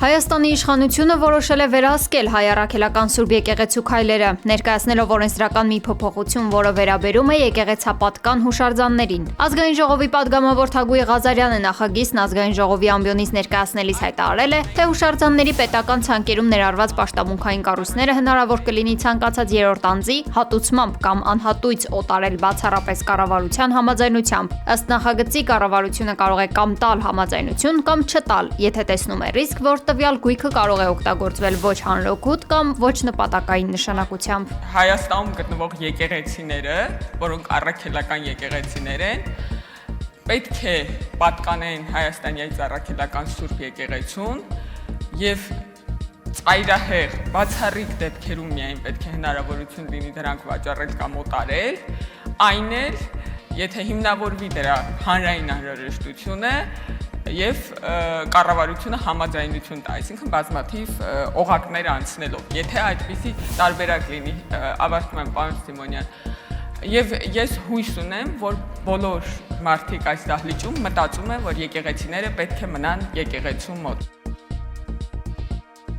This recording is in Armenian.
Հայաստանի իշխանությունը որոշել է վերահսկել հայ առաքելական Սուրբ եկեղեցու քայլերը, ներկայացնելով օրենսդրական մի փոփոխություն, որը վերաբերում է եկեղեցապատկան հուշարձաններին։ Ազգային ժողովի պատգամավոր Թագուհի Ղազարյանը նախագիծն Ազգային ժողովի ամբիոնից ներկայացնելիս հայտարարել է, թե հուշարձանների պետական ցանկերում ներառված պաշտամունքային կառույցները հնարավոր կլինի ցանկացած երրորդ անձի հատուցմամբ կամ անհատույց օտարել բացառապես կառավարության համաձայնությամբ։ Ըստ նախագծի կառավարությունը կարող է կամ տալ համաձայնություն, կամ չտալ, եթե տեսնում է ռիսկ, որ տվյալ գույքը կարող է օգտագործվել ոչ հանրօգուտ կամ ոչ նպատակային նշանակությամբ։ Հայաստանում գտնվող եկեղեցիները, որոնք առաքելական եկեղեցիներ են, պետք է պատկանեն Հայաստանի առաքելական Սուրբ եկեղեցուն եւ ծայրահեղ բացառիկ դեպքերում միայն պետք է հնարավորություն լինի դրանք վաճառել կամ օտարել, այն էլ եթե հիմնավորվի դրա հանրային անհրաժեշտությունը եւ կառավարությունը համաձայնություն տա, այսինքն բազմաթիվ օղակներ անցնելով։ Եթե այդպիսի տարբերակ լինի, ավարտում եմ պարոն Սիմոնյան, եւ ես հույս ունեմ, որ բոլոր մարդիկ այս դահլիճում մտածում են, որ եկեղեցիները պետք է մնան եկեղեցու մոտ։